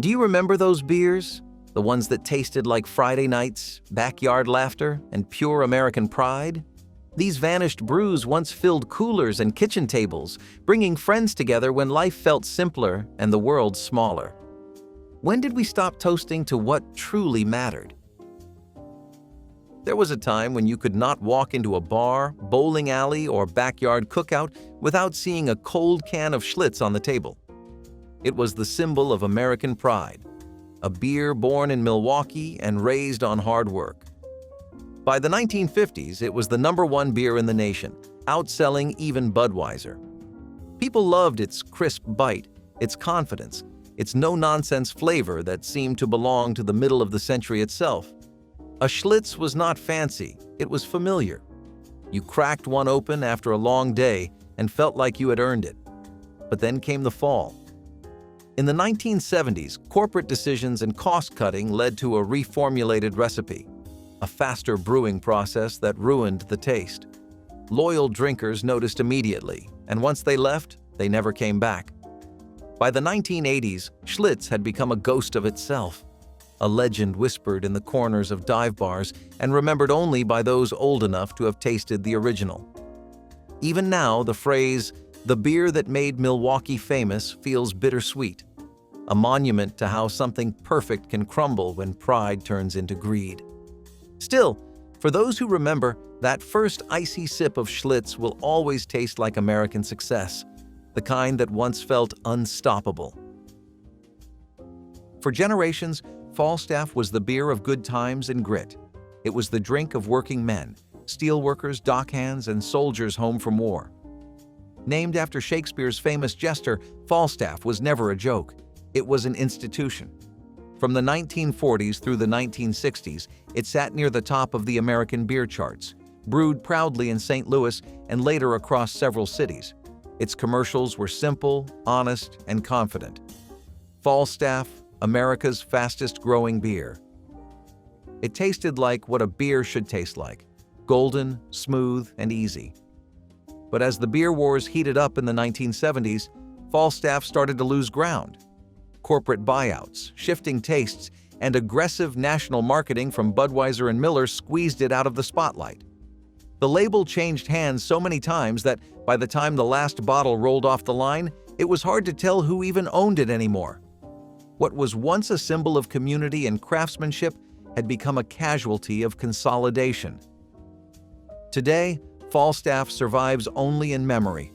Do you remember those beers? The ones that tasted like Friday nights, backyard laughter, and pure American pride? These vanished brews once filled coolers and kitchen tables, bringing friends together when life felt simpler and the world smaller. When did we stop toasting to what truly mattered? There was a time when you could not walk into a bar, bowling alley, or backyard cookout without seeing a cold can of Schlitz on the table. It was the symbol of American pride, a beer born in Milwaukee and raised on hard work. By the 1950s, it was the #1 beer in the nation, outselling even Budweiser. People loved its crisp bite, its confidence, its no-nonsense flavor that seemed to belong to the middle of the century itself. A Schlitz was not fancy, it was familiar. You cracked one open after a long day and felt like you had earned it. But then came the fall. In the 1970s, corporate decisions and cost-cutting led to a reformulated recipe, a faster brewing process that ruined the taste. Loyal drinkers noticed immediately, and once they left, they never came back. By the 1980s, Schlitz had become a ghost of itself, a legend whispered in the corners of dive bars and remembered only by those old enough to have tasted the original. Even now, the phrase, "the beer that made Milwaukee famous," feels bittersweet, a monument to how something perfect can crumble when pride turns into greed. Still, for those who remember, that first icy sip of Schlitz will always taste like American success, the kind that once felt unstoppable. For generations, Falstaff was the beer of good times and grit. It was the drink of working men, steelworkers, dockhands, and soldiers home from war. Named after Shakespeare's famous jester, Falstaff was never a joke. It was an institution. From the 1940s through the 1960s, it sat near the top of the American beer charts, brewed proudly in St. Louis and later across several cities. Its commercials were simple, honest, and confident. Falstaff, America's fastest-growing beer. It tasted like what a beer should taste like, golden, smooth, and easy. But as the beer wars heated up in the 1970s, Falstaff started to lose ground. Corporate buyouts, shifting tastes, and aggressive national marketing from Budweiser and Miller squeezed it out of the spotlight. The label changed hands so many times that by the time the last bottle rolled off the line, it was hard to tell who even owned it anymore. What was once a symbol of community and craftsmanship had become a casualty of consolidation. Today, Falstaff survives only in memory,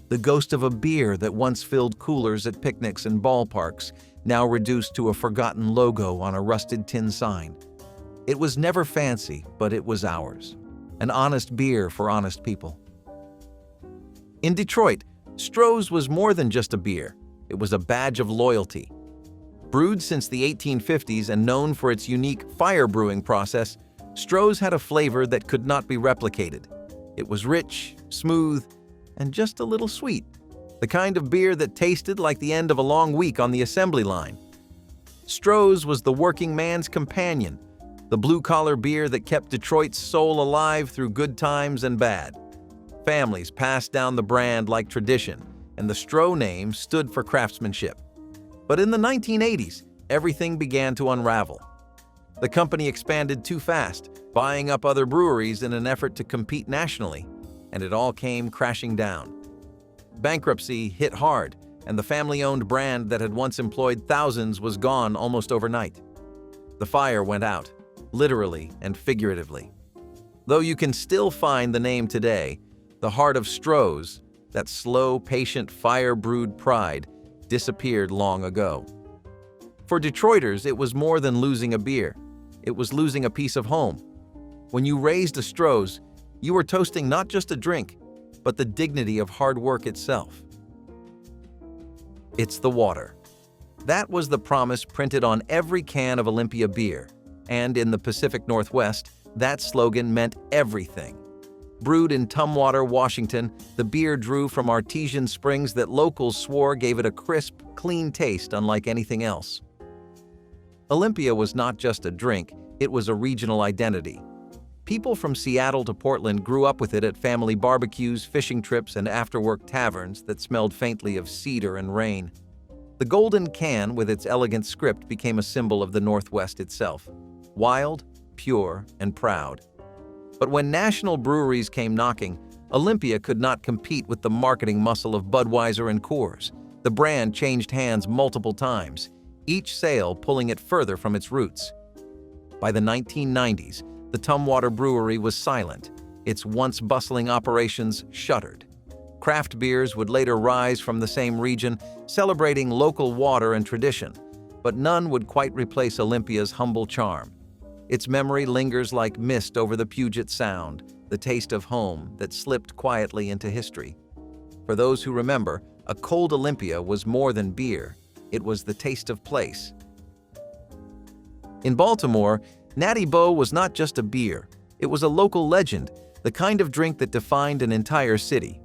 the ghost of a beer that once filled coolers at picnics and ballparks, now reduced to a forgotten logo on a rusted tin sign. It was never fancy, but it was ours. An honest beer for honest people. In Detroit, Stroh's was more than just a beer. It was a badge of loyalty. Brewed since the 1850s and known for its unique fire brewing process, Stroh's had a flavor that could not be replicated. It was rich, smooth, and just a little sweet. The kind of beer that tasted like the end of a long week on the assembly line. Stroh's was the working man's companion, the blue-collar beer that kept Detroit's soul alive through good times and bad. Families passed down the brand like tradition, and the Stroh name stood for craftsmanship. But in the 1980s, everything began to unravel. The company expanded too fast, buying up other breweries in an effort to compete nationally, and it all came crashing down. Bankruptcy hit hard, and the family-owned brand that had once employed thousands was gone almost overnight. The fire went out, literally and figuratively. Though you can still find the name today, the heart of Stroh's, that slow, patient, fire-brewed pride, disappeared long ago. For Detroiters, it was more than losing a beer. It was losing a piece of home. When you raised a Stroh's, you were toasting not just a drink, but the dignity of hard work itself. It's the water. That was the promise printed on every can of Olympia beer, and in the Pacific Northwest, that slogan meant everything. Brewed in Tumwater, Washington, the beer drew from artesian springs that locals swore gave it a crisp, clean taste unlike anything else. Olympia was not just a drink, it was a regional identity. People from Seattle to Portland grew up with it at family barbecues, fishing trips, and after-work taverns that smelled faintly of cedar and rain. The golden can with its elegant script became a symbol of the Northwest itself, wild, pure, and proud. But when national breweries came knocking, Olympia could not compete with the marketing muscle of Budweiser and Coors. The brand changed hands multiple times, each sale pulling it further from its roots. By the 1990s, the Tumwater Brewery was silent, its once bustling operations shuttered. Craft beers would later rise from the same region, celebrating local water and tradition, but none would quite replace Olympia's humble charm. Its memory lingers like mist over the Puget Sound, the taste of home that slipped quietly into history. For those who remember, a cold Olympia was more than beer. It was the taste of place. In Baltimore, Natty Boh was not just a beer. It was a local legend, the kind of drink that defined an entire city.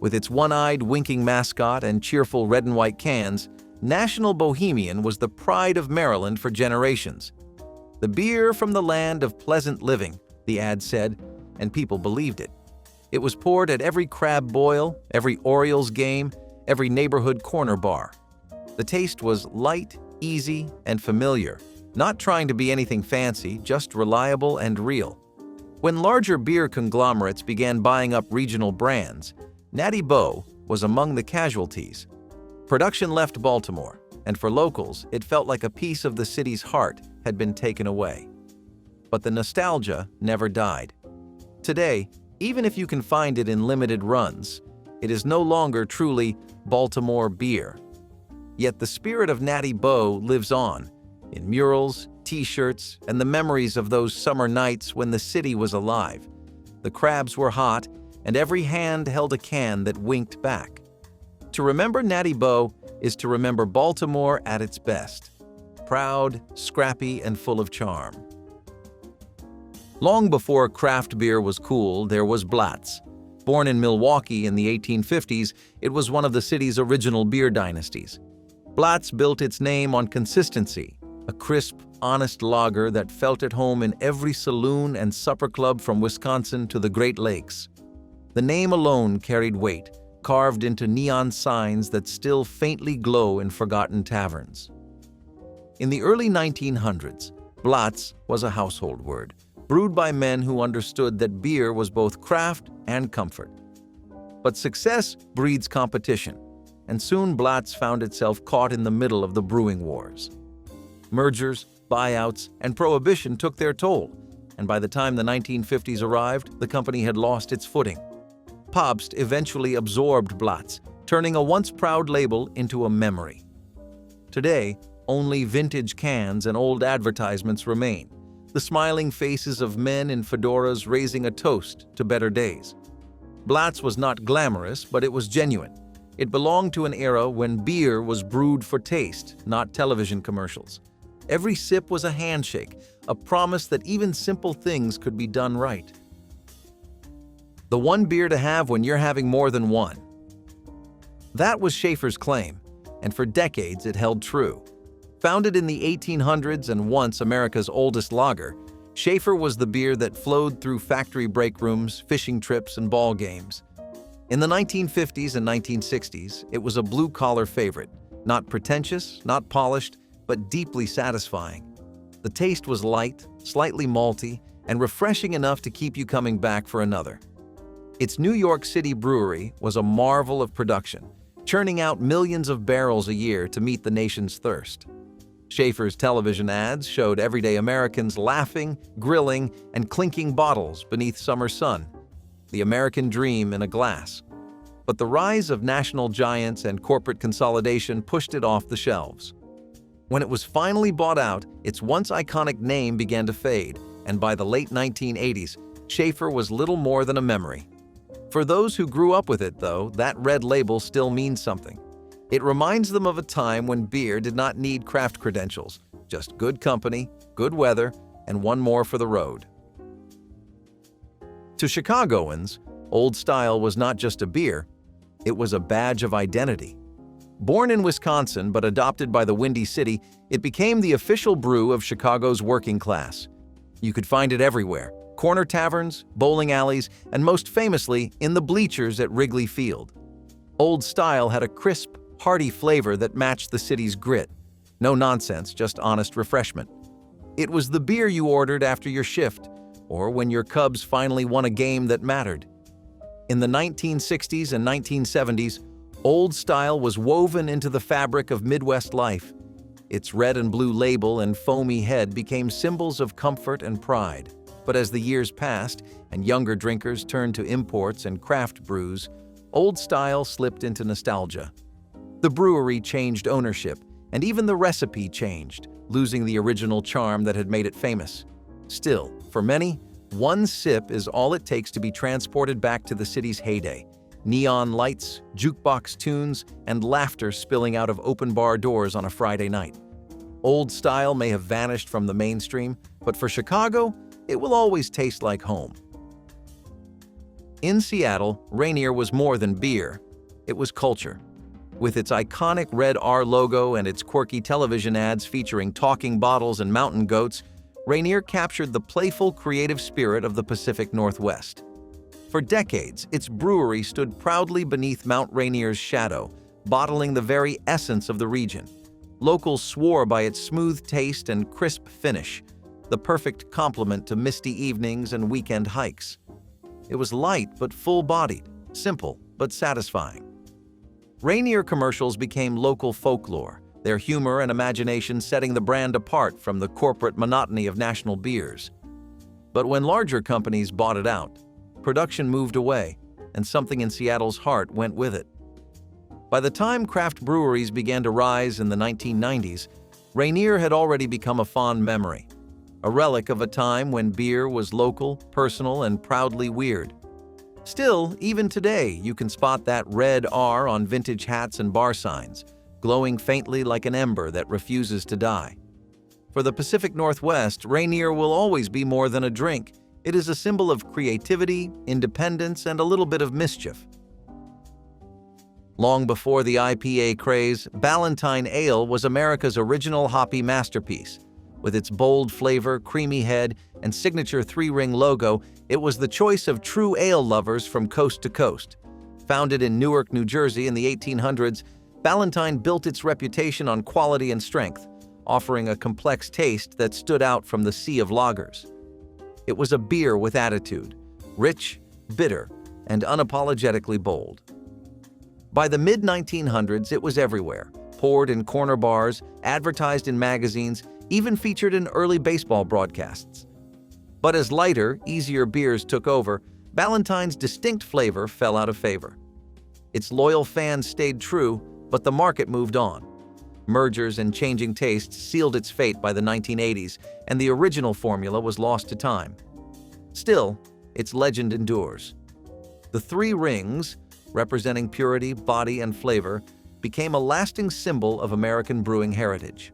With its one-eyed, winking mascot and cheerful red and white cans, National Bohemian was the pride of Maryland for generations. The beer from the land of pleasant living, the ad said, and people believed it. It was poured at every crab boil, every Orioles game, every neighborhood corner bar. The taste was light, easy, and familiar, not trying to be anything fancy, just reliable and real. When larger beer conglomerates began buying up regional brands, Natty Boh was among the casualties. Production left Baltimore, and for locals, it felt like a piece of the city's heart had been taken away. But the nostalgia never died. Today, even if you can find it in limited runs, it is no longer truly Baltimore beer. Yet the spirit of Natty Boh lives on, in murals, t-shirts, and the memories of those summer nights when the city was alive. The crabs were hot, and every hand held a can that winked back. To remember Natty Boh is to remember Baltimore at its best. Proud, scrappy, and full of charm. Long before craft beer was cool, there was Blatz. Born in Milwaukee in the 1850s, it was one of the city's original beer dynasties. Blatz built its name on consistency, a crisp, honest lager that felt at home in every saloon and supper club from Wisconsin to the Great Lakes. The name alone carried weight, carved into neon signs that still faintly glow in forgotten taverns. In the early 1900s, Blatz was a household word, brewed by men who understood that beer was both craft and comfort. But success breeds competition, and soon Blatz found itself caught in the middle of the brewing wars. Mergers, buyouts, and prohibition took their toll, and by the time the 1950s arrived, the company had lost its footing. Pabst eventually absorbed Blatz, turning a once proud label into a memory. Today, only vintage cans and old advertisements remain, the smiling faces of men in fedoras raising a toast to better days. Blatz was not glamorous, but it was genuine. It belonged to an era when beer was brewed for taste, not television commercials. Every sip was a handshake, a promise that even simple things could be done right. The one beer to have when you're having more than one. That was Schaefer's claim, and for decades it held true. Founded in the 1800s and once America's oldest lager, Schaefer was the beer that flowed through factory break rooms, fishing trips, and ball games. In the 1950s and 1960s, it was a blue-collar favorite, not pretentious, not polished, but deeply satisfying. The taste was light, slightly malty, and refreshing enough to keep you coming back for another. Its New York City brewery was a marvel of production, churning out millions of barrels a year to meet the nation's thirst. Schaefer's television ads showed everyday Americans laughing, grilling, and clinking bottles beneath summer sun. The American dream in a glass. But the rise of national giants and corporate consolidation pushed it off the shelves. When it was finally bought out, its once iconic name began to fade, and by the late 1980s, Schaefer was little more than a memory. For those who grew up with it, though, that red label still means something. It reminds them of a time when beer did not need craft credentials, just good company, good weather, and one more for the road. To Chicagoans, Old Style was not just a beer, it was a badge of identity. Born in Wisconsin but adopted by the Windy City, it became the official brew of Chicago's working class. You could find it everywhere: corner taverns, bowling alleys, and most famously, in the bleachers at Wrigley Field. Old Style had a crisp, hearty flavor that matched the city's grit. No nonsense, just honest refreshment. It was the beer you ordered after your shift, or when your Cubs finally won a game that mattered. In the 1960s and 1970s, Old Style was woven into the fabric of Midwest life. Its red and blue label and foamy head became symbols of comfort and pride. But as the years passed and younger drinkers turned to imports and craft brews, Old Style slipped into nostalgia. The brewery changed ownership, and even the recipe changed, losing the original charm that had made it famous. Still, for many, one sip is all it takes to be transported back to the city's heyday. Neon lights, jukebox tunes, and laughter spilling out of open bar doors on a Friday night. Old Style may have vanished from the mainstream, but for Chicago, it will always taste like home. In Seattle, Rainier was more than beer. It was culture. With its iconic red R logo and its quirky television ads featuring talking bottles and mountain goats, Rainier captured the playful, creative spirit of the Pacific Northwest. For decades, its brewery stood proudly beneath Mount Rainier's shadow, bottling the very essence of the region. Locals swore by its smooth taste and crisp finish, the perfect complement to misty evenings and weekend hikes. It was light but full-bodied, simple but satisfying. Rainier commercials became local folklore, their humor and imagination setting the brand apart from the corporate monotony of national beers. But when larger companies bought it out, production moved away, and something in Seattle's heart went with it. By the time craft breweries began to rise in the 1990s, Rainier had already become a fond memory, a relic of a time when beer was local, personal, and proudly weird. Still, even today, you can spot that red R on vintage hats and bar signs, glowing faintly like an ember that refuses to die. For the Pacific Northwest, Rainier will always be more than a drink. It is a symbol of creativity, independence, and a little bit of mischief. Long before the IPA craze, Ballantine Ale was America's original hoppy masterpiece. With its bold flavor, creamy head, and signature three-ring logo, it was the choice of true ale lovers from coast to coast. Founded in Newark, New Jersey in the 1800s, Ballantine built its reputation on quality and strength, offering a complex taste that stood out from the sea of lagers. It was a beer with attitude, rich, bitter, and unapologetically bold. By the mid-1900s, it was everywhere, poured in corner bars, advertised in magazines, even featured in early baseball broadcasts. But as lighter, easier beers took over, Ballantine's distinct flavor fell out of favor. Its loyal fans stayed true, but the market moved on. Mergers and changing tastes sealed its fate by the 1980s, and the original formula was lost to time. Still, its legend endures. The three rings, representing purity, body, and flavor, became a lasting symbol of American brewing heritage.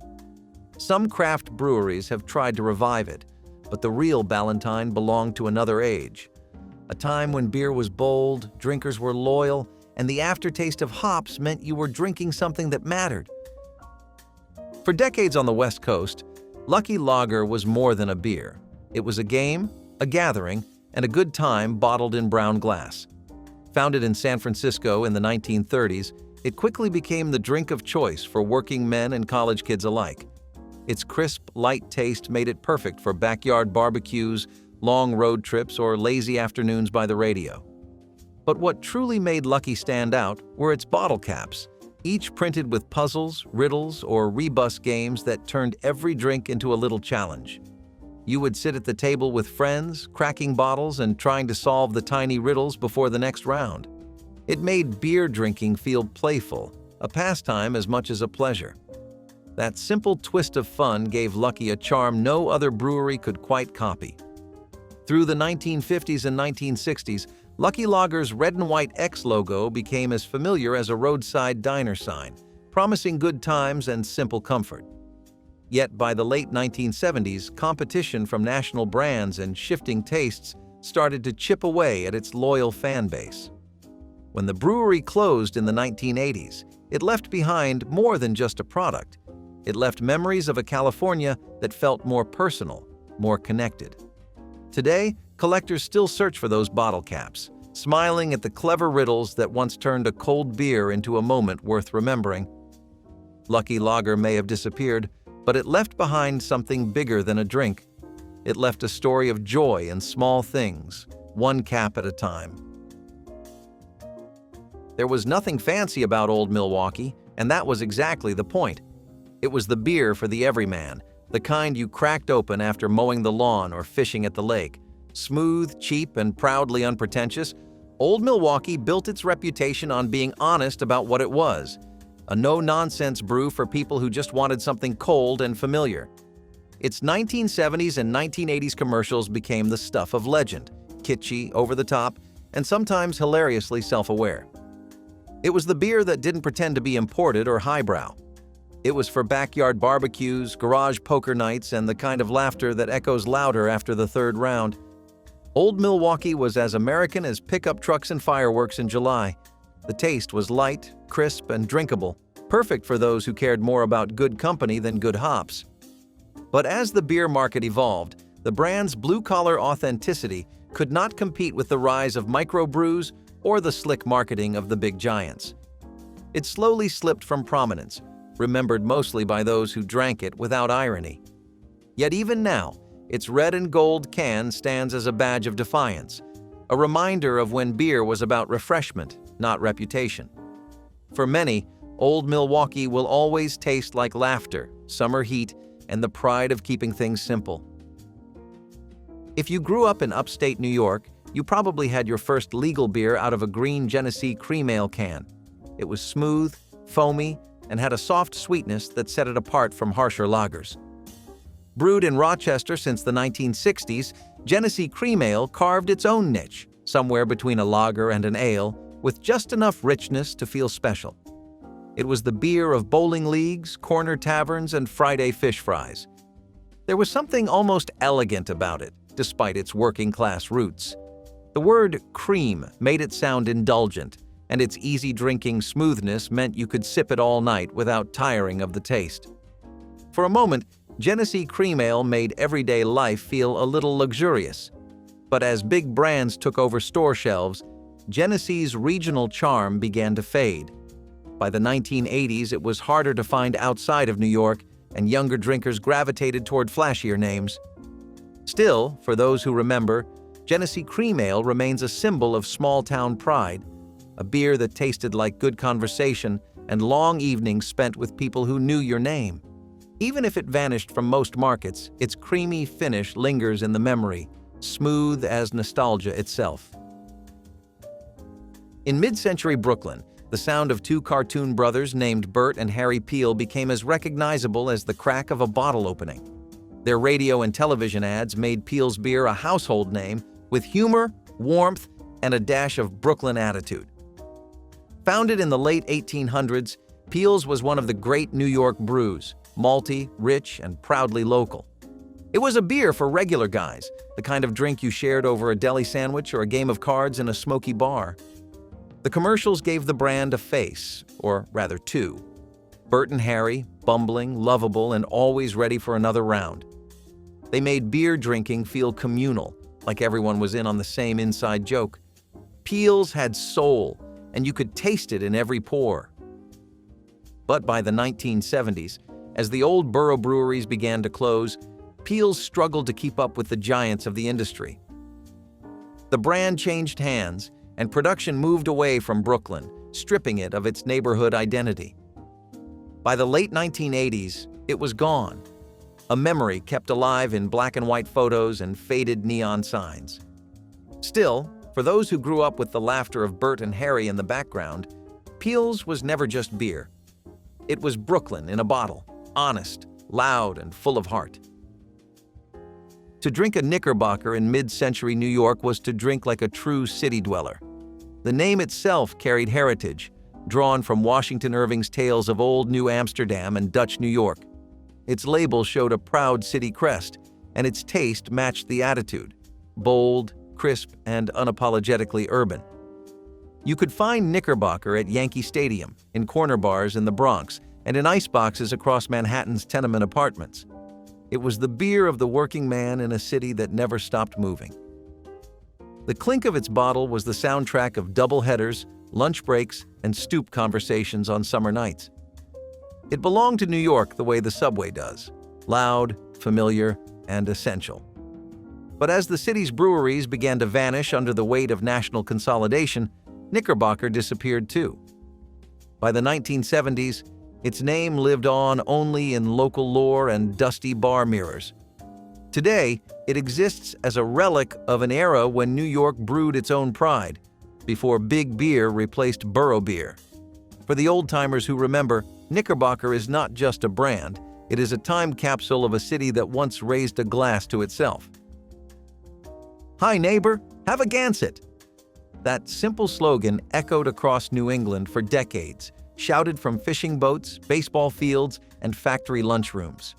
Some craft breweries have tried to revive it, but the real Ballantine belonged to another age. A time when beer was bold, drinkers were loyal, and the aftertaste of hops meant you were drinking something that mattered. For decades on the West Coast, Lucky Lager was more than a beer. It was a game, a gathering, and a good time bottled in brown glass. Founded in San Francisco in the 1930s, it quickly became the drink of choice for working men and college kids alike. Its crisp, light taste made it perfect for backyard barbecues, long road trips, or lazy afternoons by the radio. But what truly made Lucky stand out were its bottle caps, each printed with puzzles, riddles, or rebus games that turned every drink into a little challenge. You would sit at the table with friends, cracking bottles and trying to solve the tiny riddles before the next round. It made beer drinking feel playful, a pastime as much as a pleasure. That simple twist of fun gave Lucky a charm no other brewery could quite copy. Through the 1950s and 1960s, Lucky Lager's red and white X logo became as familiar as a roadside diner sign, promising good times and simple comfort. Yet by the late 1970s, competition from national brands and shifting tastes started to chip away at its loyal fan base. When the brewery closed in the 1980s, it left behind more than just a product. It left memories of a California that felt more personal, more connected. Today, collectors still search for those bottle caps, smiling at the clever riddles that once turned a cold beer into a moment worth remembering. Lucky Lager may have disappeared, but it left behind something bigger than a drink. It left a story of joy in small things, one cap at a time. There was nothing fancy about Old Milwaukee, and that was exactly the point. It was the beer for the everyman, the kind you cracked open after mowing the lawn or fishing at the lake. Smooth, cheap, and proudly unpretentious, Old Milwaukee built its reputation on being honest about what it was. A no-nonsense brew for people who just wanted something cold and familiar. Its 1970s and 1980s commercials became the stuff of legend, kitschy, over-the-top, and sometimes hilariously self-aware. It was the beer that didn't pretend to be imported or highbrow. It was for backyard barbecues, garage poker nights, and the kind of laughter that echoes louder after the third round. Old Milwaukee was as American as pickup trucks and fireworks in July. The taste was light, crisp, and drinkable, perfect for those who cared more about good company than good hops. But as the beer market evolved, the brand's blue-collar authenticity could not compete with the rise of microbrews or the slick marketing of the big giants. It slowly slipped from prominence, remembered mostly by those who drank it without irony. Yet even now, its red and gold can stands as a badge of defiance, a reminder of when beer was about refreshment, not reputation. For many, Old Milwaukee will always taste like laughter, summer heat, and the pride of keeping things simple. If you grew up in upstate New York, you probably had your first legal beer out of a green Genesee cream ale can. It was smooth, foamy, and had a soft sweetness that set it apart from harsher lagers. Brewed in Rochester since the 1960s, Genesee Cream Ale carved its own niche, somewhere between a lager and an ale, with just enough richness to feel special. It was the beer of bowling leagues, corner taverns, and Friday fish fries. There was something almost elegant about it, despite its working-class roots. The word cream made it sound indulgent, and its easy-drinking smoothness meant you could sip it all night without tiring of the taste. For a moment, Genesee Cream Ale made everyday life feel a little luxurious. But as big brands took over store shelves, Genesee's regional charm began to fade. By the 1980s, it was harder to find outside of New York, and younger drinkers gravitated toward flashier names. Still, for those who remember, Genesee Cream Ale remains a symbol of small-town pride, a beer that tasted like good conversation and long evenings spent with people who knew your name. Even if it vanished from most markets, its creamy finish lingers in the memory, smooth as nostalgia itself. In mid-century Brooklyn, the sound of two cartoon brothers named Bert and Harry Peel became as recognizable as the crack of a bottle opening. Their radio and television ads made Peel's beer a household name with humor, warmth, and a dash of Brooklyn attitude. Founded in the late 1800s, Peel's was one of the great New York brews, malty, rich, and proudly local. It was a beer for regular guys, the kind of drink you shared over a deli sandwich or a game of cards in a smoky bar. The commercials gave the brand a face, or rather two. Bert and Harry, bumbling, lovable, and always ready for another round. They made beer drinking feel communal, like everyone was in on the same inside joke. Peel's had soul, and you could taste it in every pour. But by the 1970s, as the old borough breweries began to close, Peel's struggled to keep up with the giants of the industry. The brand changed hands, and production moved away from Brooklyn, stripping it of its neighborhood identity. By the late 1980s, it was gone, a memory kept alive in black and white photos and faded neon signs. Still, for those who grew up with the laughter of Bert and Harry in the background, Peel's was never just beer. It was Brooklyn in a bottle, honest, loud, and full of heart. To drink a Knickerbocker in mid-century New York was to drink like a true city dweller. The name itself carried heritage, drawn from Washington Irving's tales of old New Amsterdam and Dutch New York. Its label showed a proud city crest, and its taste matched the attitude, bold, crisp, and unapologetically urban. You could find Knickerbocker at Yankee Stadium, in corner bars in the Bronx, and in iceboxes across Manhattan's tenement apartments. It was the beer of the working man in a city that never stopped moving. The clink of its bottle was the soundtrack of double headers, lunch breaks, and stoop conversations on summer nights. It belonged to New York the way the subway does, loud, familiar, and essential. But as the city's breweries began to vanish under the weight of national consolidation, Knickerbocker disappeared too. By the 1970s, its name lived on only in local lore and dusty bar mirrors. Today, it exists as a relic of an era when New York brewed its own pride, before big beer replaced borough beer. For the old-timers who remember, Knickerbocker is not just a brand, it is a time capsule of a city that once raised a glass to itself. "Hi neighbor, have a Gansett!" That simple slogan echoed across New England for decades, shouted from fishing boats, baseball fields, and factory lunchrooms.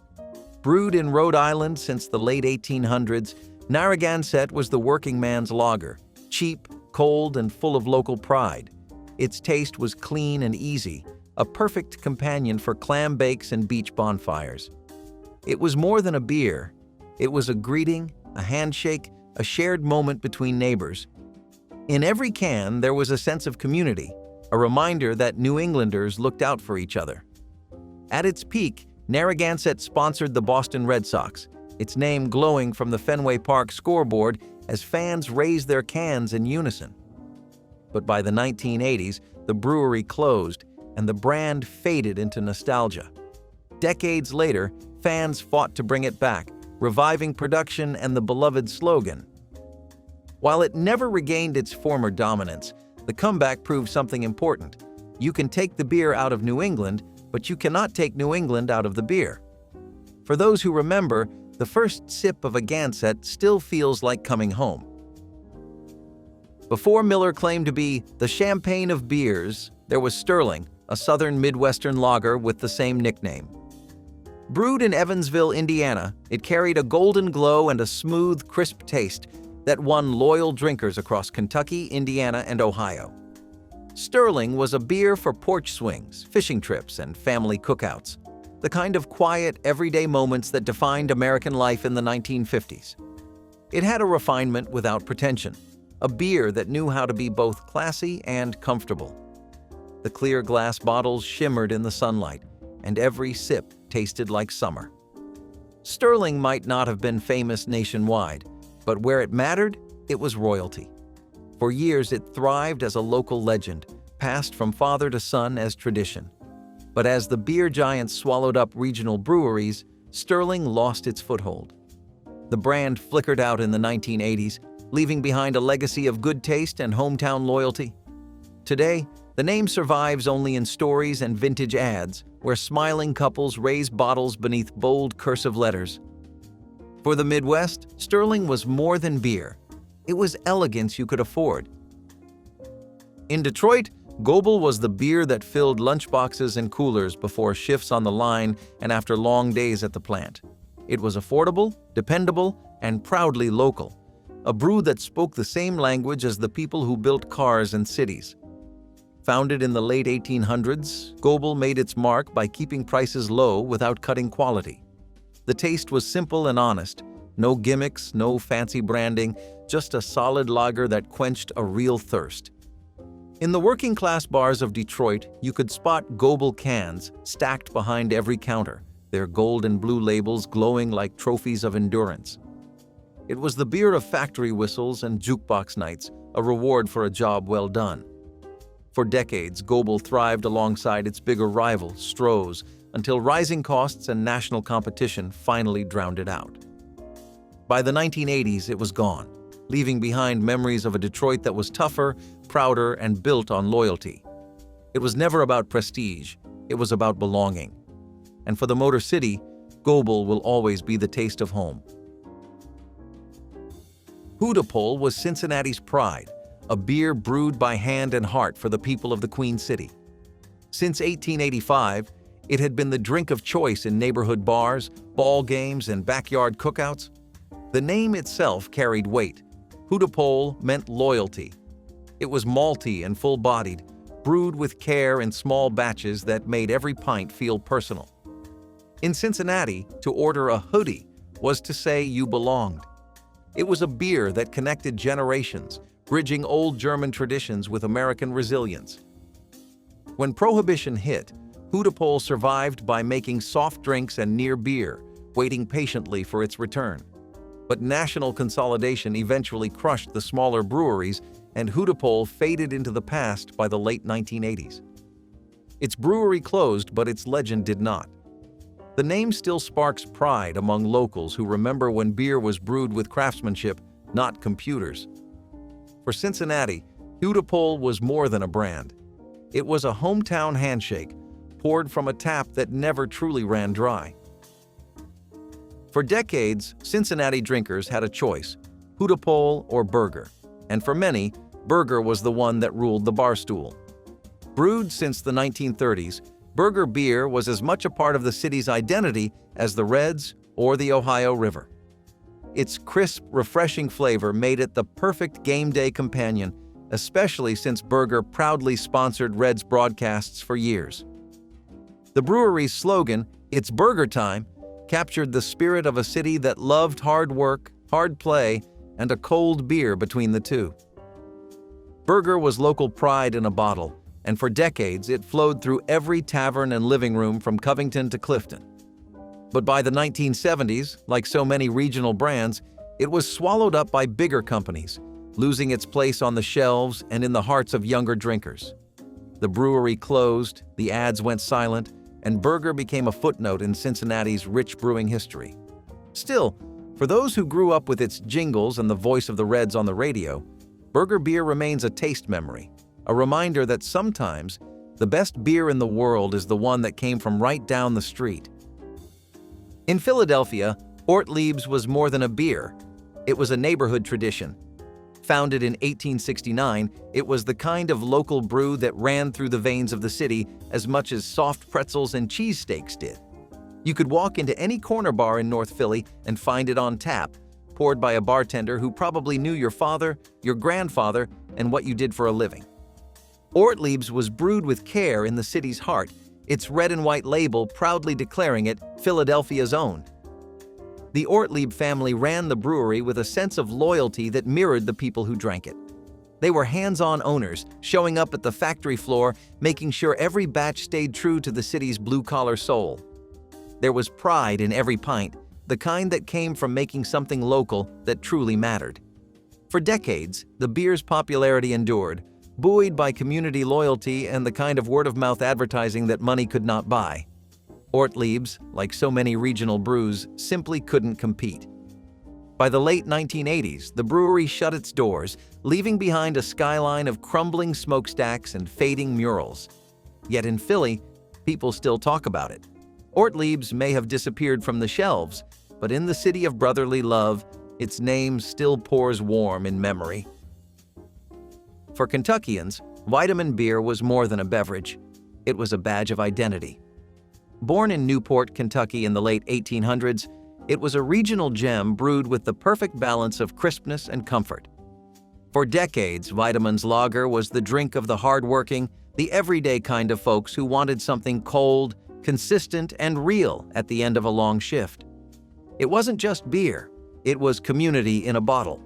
Brewed in Rhode Island since the late 1800s, Narragansett was the working man's lager, cheap, cold, and full of local pride. Its taste was clean and easy, a perfect companion for clam bakes and beach bonfires. It was more than a beer. It was a greeting, a handshake, a shared moment between neighbors. In every can, there was a sense of community, a reminder that New Englanders looked out for each other. At its peak, Narragansett sponsored the Boston Red Sox, its name glowing from the Fenway Park scoreboard as fans raised their cans in unison. But by the 1980s, the brewery closed, and the brand faded into nostalgia. Decades later, fans fought to bring it back, reviving production and the beloved slogan. While it never regained its former dominance, the comeback proved something important. You can take the beer out of New England, but you cannot take New England out of the beer. For those who remember, the first sip of a Gansett still feels like coming home. Before Miller claimed to be the champagne of beers, there was Sterling, a southern Midwestern lager with the same nickname. Brewed in Evansville, Indiana, it carried a golden glow and a smooth, crisp taste that won loyal drinkers across Kentucky, Indiana, and Ohio. Sterling was a beer for porch swings, fishing trips, and family cookouts, the kind of quiet, everyday moments that defined American life in the 1950s. It had a refinement without pretension, a beer that knew how to be both classy and comfortable. The clear glass bottles shimmered in the sunlight, and every sip tasted like summer. Sterling might not have been famous nationwide, but where it mattered, it was royalty. For years, it thrived as a local legend, passed from father to son as tradition. But as the beer giants swallowed up regional breweries, Sterling lost its foothold. The brand flickered out in the 1980s, leaving behind a legacy of good taste and hometown loyalty. Today, the name survives only in stories and vintage ads, where smiling couples raise bottles beneath bold cursive letters. For the Midwest, Sterling was more than beer. It was elegance you could afford. In Detroit, Goebel was the beer that filled lunchboxes and coolers before shifts on the line and after long days at the plant. It was affordable, dependable, and proudly local, a brew that spoke the same language as the people who built cars and cities. Founded in the late 1800s, Goebel made its mark by keeping prices low without cutting quality. The taste was simple and honest. No gimmicks, no fancy branding, just a solid lager that quenched a real thirst. In the working-class bars of Detroit, you could spot Goebel cans stacked behind every counter, their gold and blue labels glowing like trophies of endurance. It was the beer of factory whistles and jukebox nights, a reward for a job well done. For decades, Goebel thrived alongside its bigger rival, Stroh's, until rising costs and national competition finally drowned it out. By the 1980s, it was gone, leaving behind memories of a Detroit that was tougher, prouder, and built on loyalty. It was never about prestige, it was about belonging. And for the Motor City, Goebel will always be the taste of home. Hootapole was Cincinnati's pride, a beer brewed by hand and heart for the people of the Queen City. Since 1885, it had been the drink of choice in neighborhood bars, ball games, and backyard cookouts. The name itself carried weight. Hootapole meant loyalty. It was malty and full-bodied, brewed with care in small batches that made every pint feel personal. In Cincinnati, to order a hoodie was to say you belonged. It was a beer that connected generations, bridging old German traditions with American resilience. When Prohibition hit, Hudepol survived by making soft drinks and near beer, waiting patiently for its return. But national consolidation eventually crushed the smaller breweries, and Hudepol faded into the past by the late 1980s. Its brewery closed, but its legend did not. The name still sparks pride among locals who remember when beer was brewed with craftsmanship, not computers. For Cincinnati, Hudepol was more than a brand. It was a hometown handshake, poured from a tap that never truly ran dry. For decades, Cincinnati drinkers had a choice, Hudepol or Burger, and for many, Burger was the one that ruled the barstool. Brewed since the 1930s, Burger beer was as much a part of the city's identity as the Reds or the Ohio River. Its crisp, refreshing flavor made it the perfect game day companion, especially since Burger proudly sponsored Reds broadcasts for years. The brewery's slogan, "It's Burger Time," captured the spirit of a city that loved hard work, hard play, and a cold beer between the two. Burger was local pride in a bottle, and for decades it flowed through every tavern and living room from Covington to Clifton. But by the 1970s, like so many regional brands, it was swallowed up by bigger companies, losing its place on the shelves and in the hearts of younger drinkers. The brewery closed, the ads went silent, and Burger became a footnote in Cincinnati's rich brewing history. Still, for those who grew up with its jingles and the voice of the Reds on the radio, Burger beer remains a taste memory, a reminder that sometimes the best beer in the world is the one that came from right down the street. In Philadelphia, Ortlieb's was more than a beer. It was a neighborhood tradition. Founded in 1869, it was the kind of local brew that ran through the veins of the city as much as soft pretzels and cheesesteaks did. You could walk into any corner bar in North Philly and find it on tap, poured by a bartender who probably knew your father, your grandfather, and what you did for a living. Ortlieb's was brewed with care in the city's heart, its red and white label proudly declaring it Philadelphia's own. The Ortlieb family ran the brewery with a sense of loyalty that mirrored the people who drank it. They were hands-on owners, showing up at the factory floor, making sure every batch stayed true to the city's blue-collar soul. There was pride in every pint, the kind that came from making something local that truly mattered. For decades, the beer's popularity endured, buoyed by community loyalty and the kind of word-of-mouth advertising that money could not buy. Ortlieb's, like so many regional brews, simply couldn't compete. By the late 1980s, the brewery shut its doors, leaving behind a skyline of crumbling smokestacks and fading murals. Yet in Philly, people still talk about it. Ortlieb's may have disappeared from the shelves, but in the city of brotherly love, its name still pours warm in memory. For Kentuckians, vitamin beer was more than a beverage. It was a badge of identity. Born in Newport, Kentucky in the late 1800s, it was a regional gem brewed with the perfect balance of crispness and comfort. For decades, Vitamin's lager was the drink of the hardworking, the everyday kind of folks who wanted something cold, consistent, and real at the end of a long shift. It wasn't just beer, it was community in a bottle.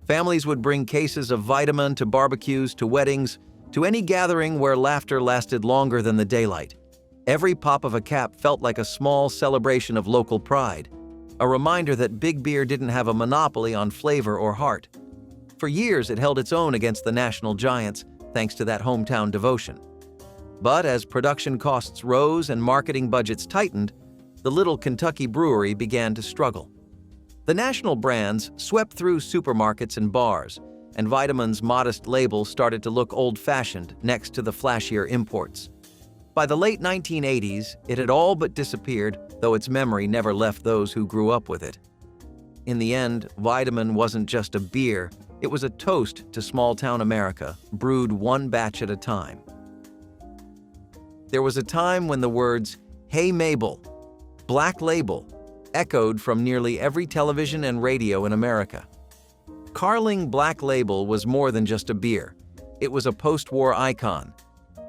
Families would bring cases of Vitamin to barbecues, to weddings, to any gathering where laughter lasted longer than the daylight. Every pop of a cap felt like a small celebration of local pride, a reminder that big beer didn't have a monopoly on flavor or heart. For years, it held its own against the national giants, thanks to that hometown devotion. But as production costs rose and marketing budgets tightened, the little Kentucky brewery began to struggle. The national brands swept through supermarkets and bars, and Vitamin's modest label started to look old-fashioned next to the flashier imports. By the late 1980s, it had all but disappeared, though its memory never left those who grew up with it. In the end, Vitamin wasn't just a beer, it was a toast to small-town America, brewed one batch at a time. There was a time when the words, "Hey Mabel," "Black Label," echoed from nearly every television and radio in America. Carling Black Label was more than just a beer. It was a post-war icon.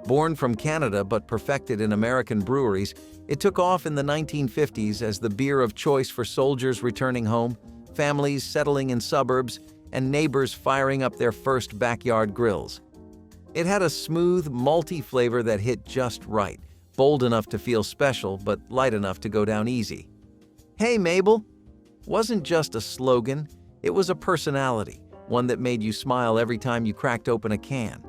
Born from Canada but perfected in American breweries, it took off in the 1950s as the beer of choice for soldiers returning home, families settling in suburbs, and neighbors firing up their first backyard grills. It had a smooth, malty flavor that hit just right, bold enough to feel special but light enough to go down easy. "Hey, Mabel" wasn't just a slogan, it was a personality, one that made you smile every time you cracked open a can.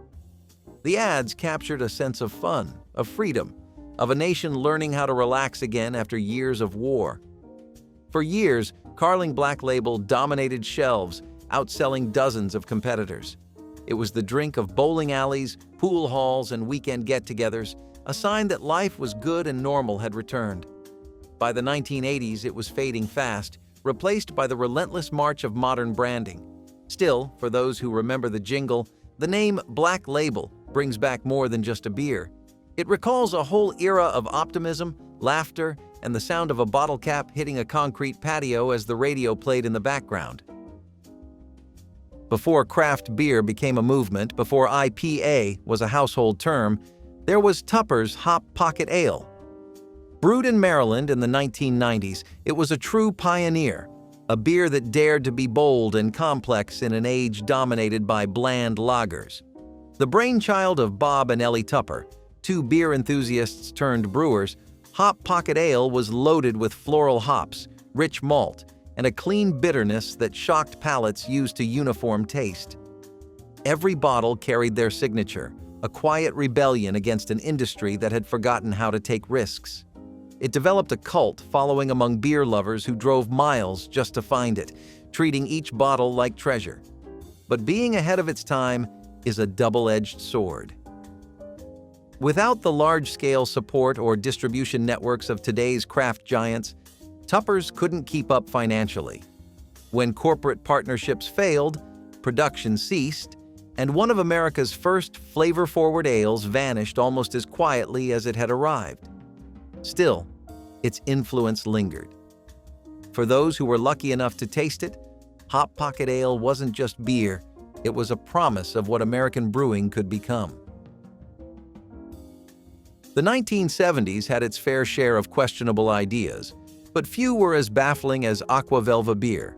The ads captured a sense of fun, of freedom, of a nation learning how to relax again after years of war. For years, Carling Black Label dominated shelves, outselling dozens of competitors. It was the drink of bowling alleys, pool halls, and weekend get-togethers, a sign that life was good and normal had returned. By the 1980s, it was fading fast, replaced by the relentless march of modern branding. Still, for those who remember the jingle, the name Black Label brings back more than just a beer. It recalls a whole era of optimism, laughter, and the sound of a bottle cap hitting a concrete patio as the radio played in the background. Before craft beer became a movement, before IPA was a household term, there was Tupper's Hop Pocket Ale. Brewed in Maryland in the 1990s, it was a true pioneer, a beer that dared to be bold and complex in an age dominated by bland lagers. The brainchild of Bob and Ellie Tupper, two beer enthusiasts turned brewers, Hop Pocket Ale was loaded with floral hops, rich malt, and a clean bitterness that shocked palates used to uniform taste. Every bottle carried their signature, a quiet rebellion against an industry that had forgotten how to take risks. It developed a cult following among beer lovers who drove miles just to find it, treating each bottle like treasure. But being ahead of its time is a double-edged sword. Without the large-scale support or distribution networks of today's craft giants, Tupper's couldn't keep up financially. When corporate partnerships failed, production ceased, and one of America's first flavor-forward ales vanished almost as quietly as it had arrived. Still, its influence lingered. For those who were lucky enough to taste it, Hop Pocket Ale wasn't just beer, it was a promise of what American brewing could become. The 1970s had its fair share of questionable ideas, but few were as baffling as Aquavelva beer.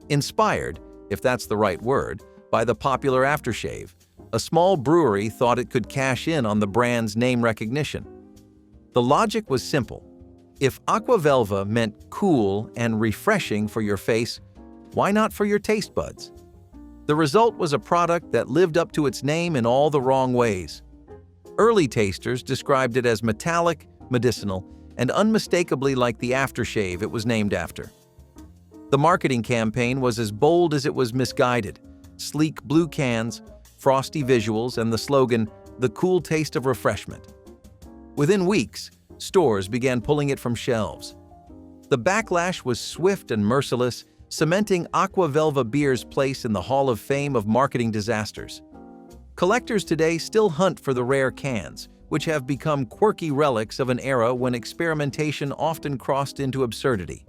Inspired, if that's the right word, by the popular aftershave, a small brewery thought it could cash in on the brand's name recognition. The logic was simple. If Aquavelva meant cool and refreshing for your face, why not for your taste buds? The result was a product that lived up to its name in all the wrong ways. Early tasters described it as metallic, medicinal, and unmistakably like the aftershave it was named after. The marketing campaign was as bold as it was misguided. Sleek blue cans, frosty visuals, and the slogan, "The cool taste of refreshment." Within weeks, stores began pulling it from shelves. The backlash was swift and merciless, cementing Aquavelva beer's place in the Hall of Fame of marketing disasters. Collectors today still hunt for the rare cans, which have become quirky relics of an era when experimentation often crossed into absurdity.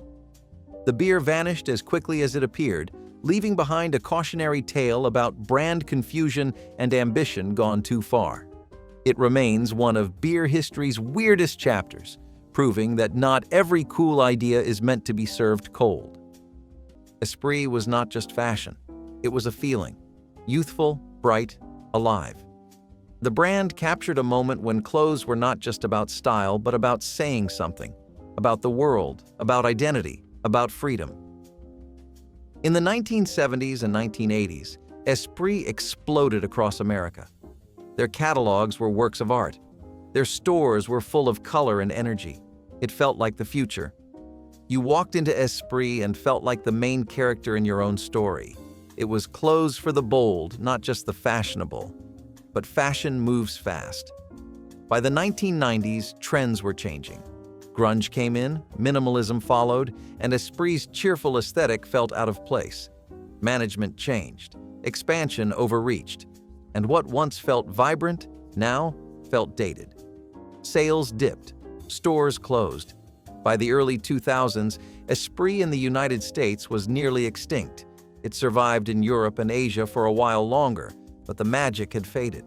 The beer vanished as quickly as it appeared, leaving behind a cautionary tale about brand confusion and ambition gone too far. It remains one of beer history's weirdest chapters, proving that not every cool idea is meant to be served cold. Esprit was not just fashion, it was a feeling, youthful, bright, alive. The brand captured a moment when clothes were not just about style, but about saying something, about the world, about identity, about freedom. In the 1970s and 1980s, Esprit exploded across America. Their catalogs were works of art. Their stores were full of color and energy. It felt like the future. You walked into Esprit and felt like the main character in your own story. It was clothes for the bold, not just the fashionable. But fashion moves fast. By the 1990s, trends were changing. Grunge came in, minimalism followed, and Esprit's cheerful aesthetic felt out of place. Management changed, expansion overreached, and what once felt vibrant now felt dated. Sales dipped, stores closed. By the early 2000s, Esprit in the United States was nearly extinct. It survived in Europe and Asia for a while longer, but the magic had faded.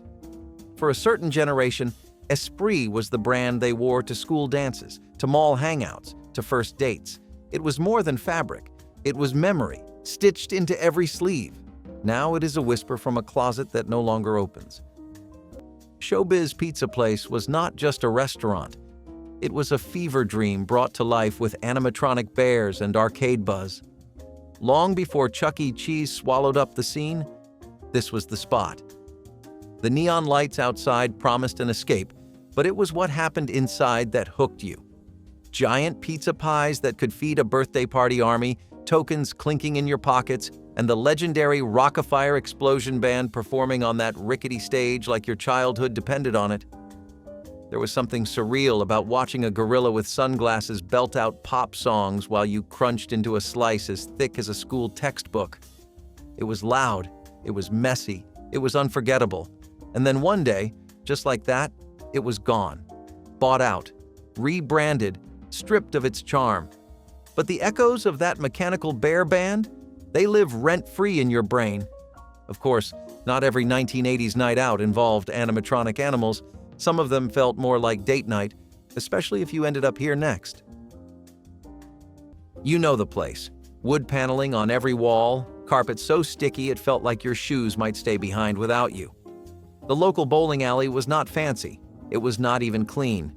For a certain generation, Esprit was the brand they wore to school dances, to mall hangouts, to first dates. It was more than fabric. It was memory, stitched into every sleeve. Now it is a whisper from a closet that no longer opens. Showbiz Pizza Place was not just a restaurant. It was a fever dream brought to life with animatronic bears and arcade buzz. Long before Chuck E. Cheese swallowed up the scene, this was the spot. The neon lights outside promised an escape, but it was what happened inside that hooked you. Giant pizza pies that could feed a birthday party army, tokens clinking in your pockets, and the legendary Rock-afire Explosion Band performing on that rickety stage like your childhood depended on it. There was something surreal about watching a gorilla with sunglasses belt out pop songs while you crunched into a slice as thick as a school textbook. It was loud, it was messy, it was unforgettable. And then one day, just like that, it was gone. Bought out, rebranded, stripped of its charm. But the echoes of that mechanical bear band, they live rent-free in your brain. Of course, not every 1980s night out involved animatronic animals. Some of them felt more like date night, especially if you ended up here next. You know the place. Wood paneling on every wall, carpet so sticky it felt like your shoes might stay behind without you. The local bowling alley was not fancy. It was not even clean.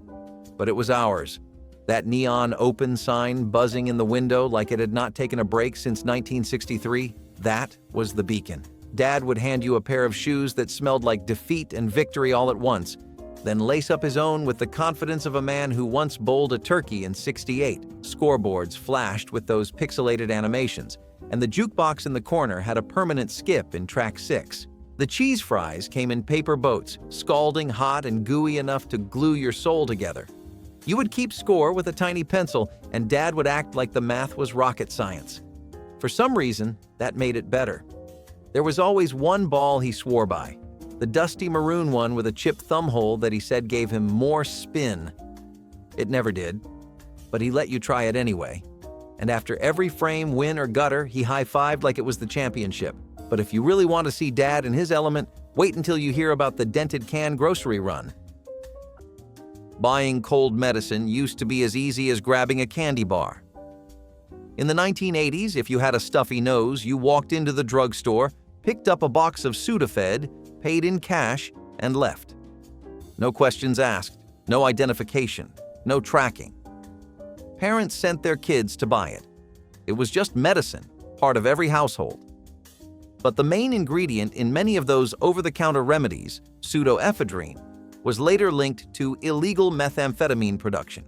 But it was ours. That neon open sign buzzing in the window like it had not taken a break since 1963, that was the beacon. Dad would hand you a pair of shoes that smelled like defeat and victory all at once, then lace up his own with the confidence of a man who once bowled a turkey in '68. Scoreboards flashed with those pixelated animations, and the jukebox in the corner had a permanent skip in track 6. The cheese fries came in paper boats, scalding hot and gooey enough to glue your soul together. You would keep score with a tiny pencil, and Dad would act like the math was rocket science. For some reason, that made it better. There was always one ball he swore by. The dusty maroon one with a chipped thumb hole that he said gave him more spin. It never did, but he let you try it anyway. And after every frame, win or gutter, he high-fived like it was the championship. But if you really want to see Dad in his element, wait until you hear about the dented can grocery run. Buying cold medicine used to be as easy as grabbing a candy bar. In the 1980s, if you had a stuffy nose, you walked into the drugstore, picked up a box of Sudafed, paid in cash, and left. No questions asked, no identification, no tracking. Parents sent their kids to buy it. It was just medicine, part of every household. But the main ingredient in many of those over-the-counter remedies, pseudoephedrine, was later linked to illegal methamphetamine production.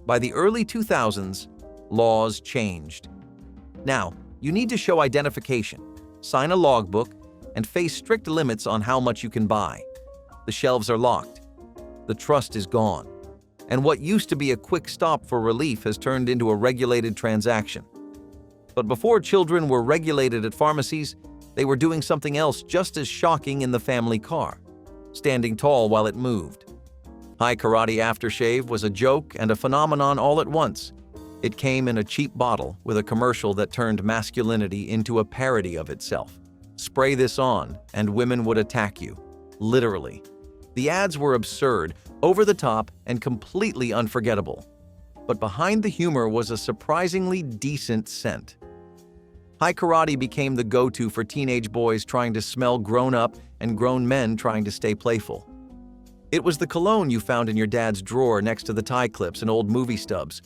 By the early 2000s, laws changed. Now, you need to show identification, sign a logbook, and face strict limits on how much you can buy. The shelves are locked. The trust is gone. And what used to be a quick stop for relief has turned into a regulated transaction. But before children were regulated at pharmacies, they were doing something else just as shocking in the family car, standing tall while it moved. High Karate aftershave was a joke and a phenomenon all at once. It came in a cheap bottle with a commercial that turned masculinity into a parody of itself. Spray this on, and women would attack you. Literally. The ads were absurd, over the top, and completely unforgettable. But behind the humor was a surprisingly decent scent. High Karate became the go-to for teenage boys trying to smell grown-up and grown men trying to stay playful. It was the cologne you found in your dad's drawer next to the tie clips and old movie stubs.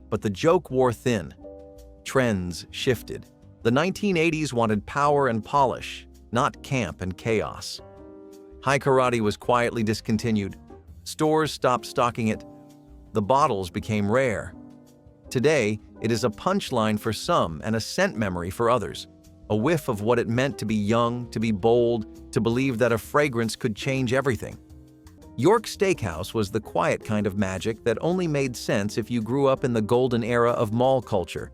But the joke wore thin. Trends shifted. The 1980s wanted power and polish, not camp and chaos. High Karate was quietly discontinued. Stores stopped stocking it. The bottles became rare. Today, it is a punchline for some and a scent memory for others. A whiff of what it meant to be young, to be bold, to believe that a fragrance could change everything. York Steakhouse was the quiet kind of magic that only made sense if you grew up in the golden era of mall culture.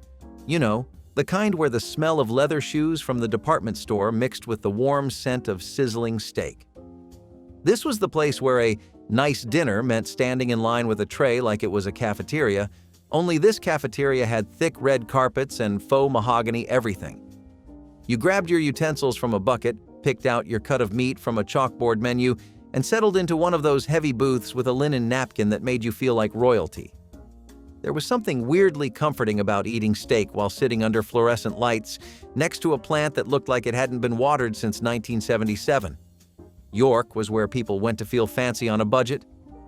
You know, the kind where the smell of leather shoes from the department store mixed with the warm scent of sizzling steak. This was the place where a nice dinner meant standing in line with a tray like it was a cafeteria, only this cafeteria had thick red carpets and faux mahogany everything. You grabbed your utensils from a bucket, picked out your cut of meat from a chalkboard menu, and settled into one of those heavy booths with a linen napkin that made you feel like royalty. There was something weirdly comforting about eating steak while sitting under fluorescent lights next to a plant that looked like it hadn't been watered since 1977. York was where people went to feel fancy on a budget,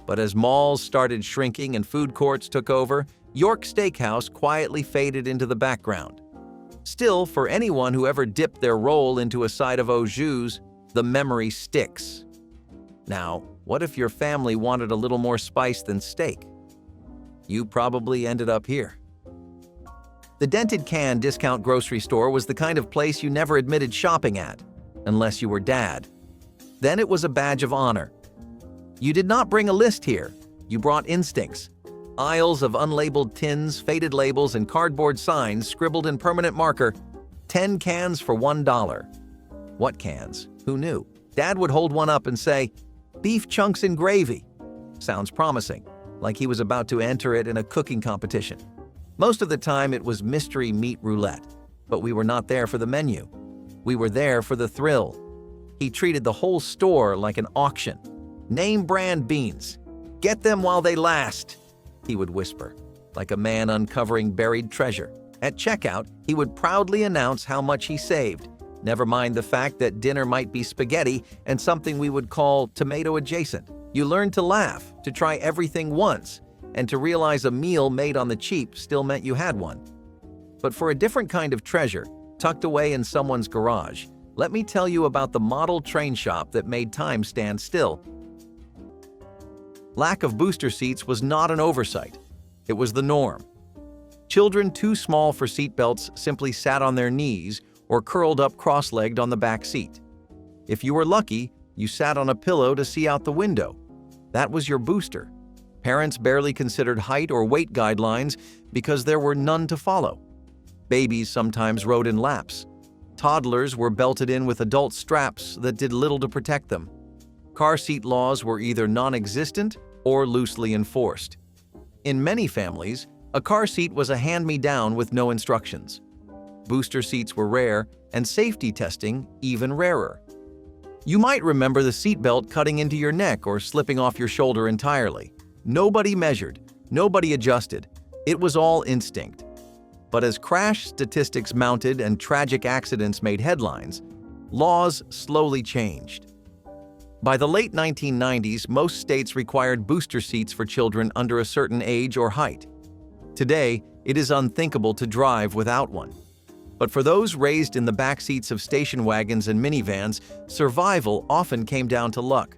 but as malls started shrinking and food courts took over, York Steakhouse quietly faded into the background. Still, for anyone who ever dipped their roll into a side of au jus, the memory sticks. Now, what if your family wanted a little more spice than steak? You probably ended up here. The Dented Can discount grocery store was the kind of place you never admitted shopping at, unless you were Dad. Then it was a badge of honor. You did not bring a list here. You brought instincts. Aisles of unlabeled tins, faded labels, and cardboard signs scribbled in permanent marker, 10 cans for $1. What cans? Who knew? Dad would hold one up and say, "Beef chunks and gravy." Sounds promising, like he was about to enter it in a cooking competition. Most of the time it was mystery meat roulette, but we were not there for the menu. We were there for the thrill. He treated the whole store like an auction. "Name brand beans. Get them while they last," he would whisper, like a man uncovering buried treasure. At checkout, he would proudly announce how much he saved. Never mind the fact that dinner might be spaghetti and something we would call tomato adjacent. You learned to laugh, to try everything once, and to realize a meal made on the cheap still meant you had one. But for a different kind of treasure, tucked away in someone's garage, let me tell you about the model train shop that made time stand still. Lack of booster seats was not an oversight. It was the norm. Children too small for seatbelts simply sat on their knees or curled up cross-legged on the back seat. If you were lucky, you sat on a pillow to see out the window. That was your booster. Parents barely considered height or weight guidelines because there were none to follow. Babies sometimes rode in laps. Toddlers were belted in with adult straps that did little to protect them. Car seat laws were either non-existent or loosely enforced. In many families, a car seat was a hand-me-down with no instructions. Booster seats were rare, and safety testing even rarer. You might remember the seatbelt cutting into your neck or slipping off your shoulder entirely. Nobody measured, nobody adjusted. It was all instinct. But as crash statistics mounted and tragic accidents made headlines, laws slowly changed. By the late 1990s, most states required booster seats for children under a certain age or height. Today, it is unthinkable to drive without one. But for those raised in the back seats of station wagons and minivans, survival often came down to luck.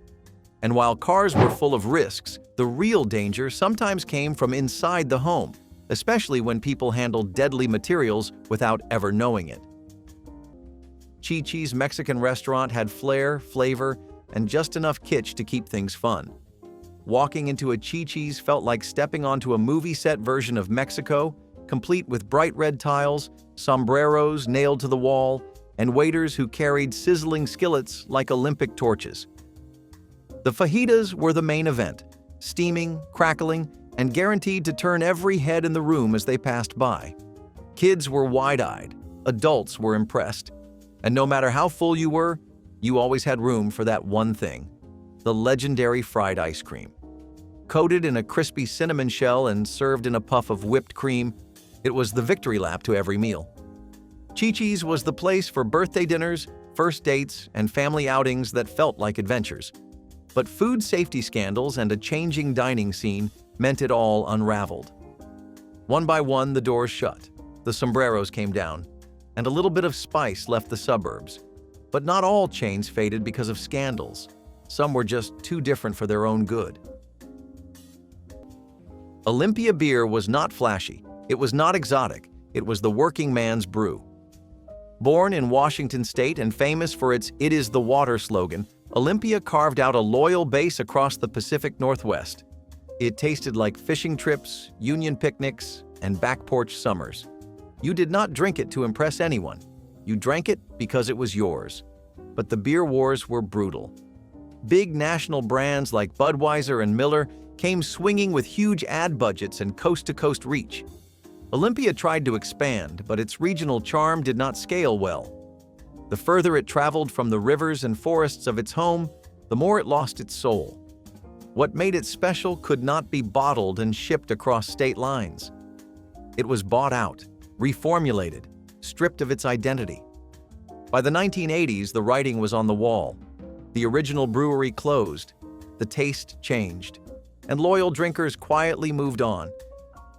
And while cars were full of risks, the real danger sometimes came from inside the home, especially when people handled deadly materials without ever knowing it. Chi-Chi's Mexican restaurant had flair, flavor, and just enough kitsch to keep things fun. Walking into a Chi-Chi's felt like stepping onto a movie set version of Mexico, complete with bright red tiles, sombreros nailed to the wall, and waiters who carried sizzling skillets like Olympic torches. The fajitas were the main event, steaming, crackling, and guaranteed to turn every head in the room as they passed by. Kids were wide-eyed, adults were impressed, and no matter how full you were, you always had room for that one thing, the legendary fried ice cream. Coated in a crispy cinnamon shell and served in a puff of whipped cream, it was the victory lap to every meal. Chi-Chi's was the place for birthday dinners, first dates, and family outings that felt like adventures. But food safety scandals and a changing dining scene meant it all unraveled. One by one, the doors shut, the sombreros came down, and a little bit of spice left the suburbs. But not all chains faded because of scandals. Some were just too different for their own good. Olympia beer was not flashy. It was not exotic. It was the working man's brew. Born in Washington State and famous for its "It is the water" slogan, Olympia carved out a loyal base across the Pacific Northwest. It tasted like fishing trips, union picnics, and back porch summers. You did not drink it to impress anyone. You drank it because it was yours. But the beer wars were brutal. Big national brands like Budweiser and Miller came swinging with huge ad budgets and coast-to-coast reach. Olympia tried to expand, but its regional charm did not scale well. The further it traveled from the rivers and forests of its home, the more it lost its soul. What made it special could not be bottled and shipped across state lines. It was bought out, reformulated, stripped of its identity. By the 1980s, the writing was on the wall. The original brewery closed, the taste changed, and loyal drinkers quietly moved on.